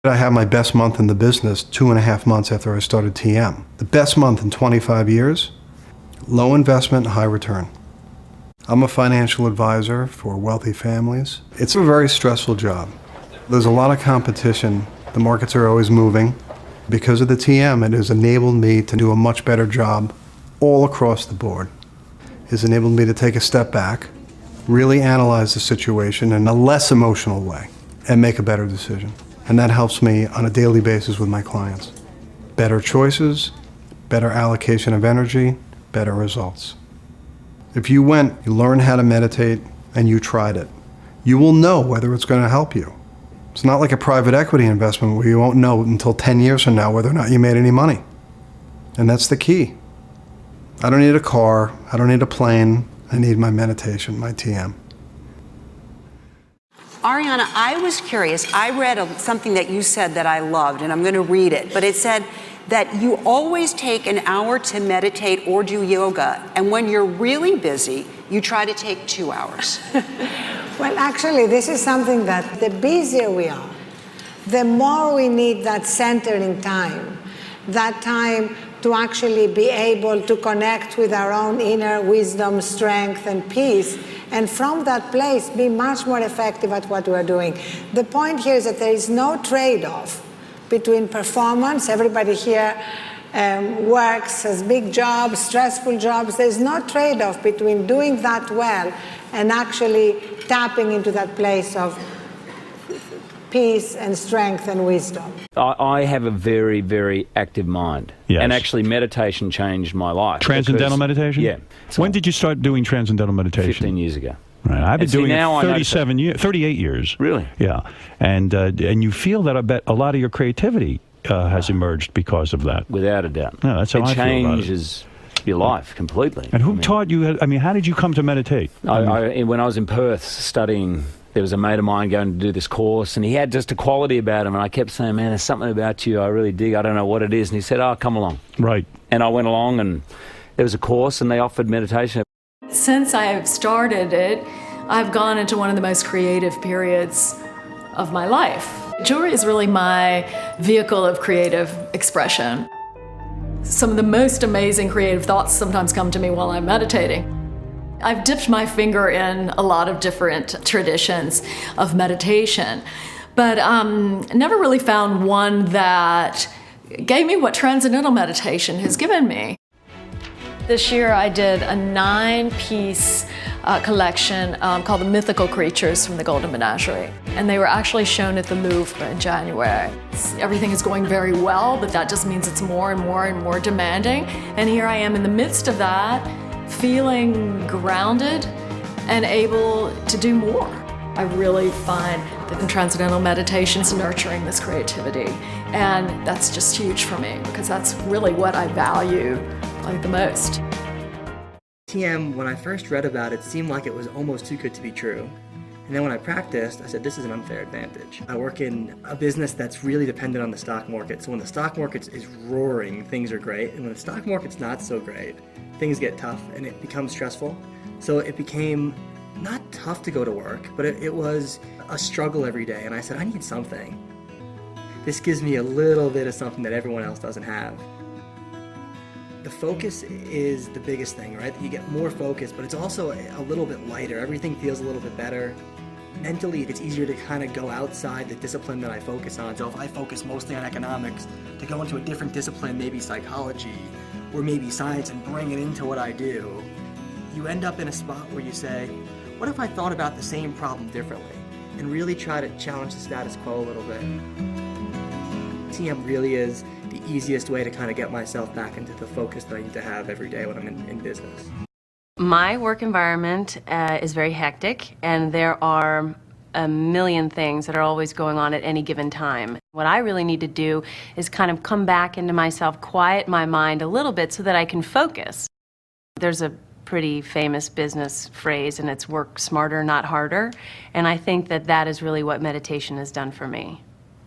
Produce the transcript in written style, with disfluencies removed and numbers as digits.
I had my best month in the business 2.5 months after I started TM. The best month in 25 years, low investment, high return. I'm a financial advisor for wealthy families. It's a very stressful job. There's a lot of competition. The markets are always moving. Because of the TM, it has enabled me to do a much better job all across the board. It's enabled me to take a step back, really analyze the situation in a less emotional way, and make a better decision. And that helps me on a daily basis with my clients. Better choices, better allocation of energy, better results. If you went, you learned how to meditate, and you tried it, you will know whether it's going to help you. It's not like a private equity investment where you won't know until 10 years from now whether or not you made any money. And that's the key. I don't need a car, I don't need a plane, I need my meditation, my TM. Ariana, I was curious. I read something that you said that I loved, and I'm going to read it. But it said that you always take an hour to meditate or do yoga, and when you're really busy, you try to take 2 hours. Well, actually, this is something that the busier we are, the more we need that centering time, that time to actually be able to connect with our own inner wisdom, strength, and peace. And from that place, be much more effective at what we're doing. The point here is that there is no trade-off between performance. Everybody here works, has big jobs, stressful jobs. There's no trade-off between doing that well and actually tapping into that place of peace and strength and wisdom. I have a very, very active mind. Yes. And actually meditation changed my life. Transcendental meditation? Yeah. So when did you start doing transcendental meditation? 15 years ago. Right. I've been doing it 38 years. Really? Yeah. And you feel that I bet a lot of your creativity has emerged because of that. Without a doubt. Yeah, that's how I feel about it. It changes your life completely. And who taught you, how did you come to meditate? When I was in Perth studying, there was a mate of mine going to do this course, and he had just a quality about him, and I kept saying, man, there's something about you I really dig. I don't know what it is. And he said, oh, come along. Right. And I went along, and there was a course, and they offered meditation. Since I have started it, I've gone into one of the most creative periods of my life. Jewelry is really my vehicle of creative expression. Some of the most amazing creative thoughts sometimes come to me while I'm meditating. I've dipped my finger in a lot of different traditions of meditation, but never really found one that gave me what Transcendental meditation has given me. This year I did a 9-piece collection called The Mythical Creatures from the Golden Menagerie. And they were actually shown at the Louvre in January. Everything is going very well, but that just means it's more and more and more demanding. And here I am in the midst of that, feeling grounded and able to do more. I really find that the Transcendental meditation is nurturing this creativity. And that's just huge for me because that's really what I value the most. TM, when I first read about it, seemed like it was almost too good to be true. And then when I practiced, I said, this is an unfair advantage. I work in a business that's really dependent on the stock market. So when the stock market is roaring, things are great. And when the stock market's not so great, things get tough and it becomes stressful. So it became not tough to go to work, but it was a struggle every day. And I said, I need something. This gives me a little bit of something that everyone else doesn't have. The focus is the biggest thing, right? You get more focus, but it's also a little bit lighter. Everything feels a little bit better. Mentally, it's easier to kind of go outside the discipline that I focus on. So if I focus mostly on economics, to go into a different discipline, maybe psychology, or maybe science, and bring it into what I do, you end up in a spot where you say, what if I thought about the same problem differently? And really try to challenge the status quo a little bit. TM really is the easiest way to kind of get myself back into the focus that I need to have every day when I'm in business. My work environment is very hectic, and there are a million things that are always going on at any given time. What I really need to do is kind of come back into myself, quiet my mind a little bit so that I can focus. There's a pretty famous business phrase, and it's work smarter, not harder. And I think that that is really what meditation has done for me.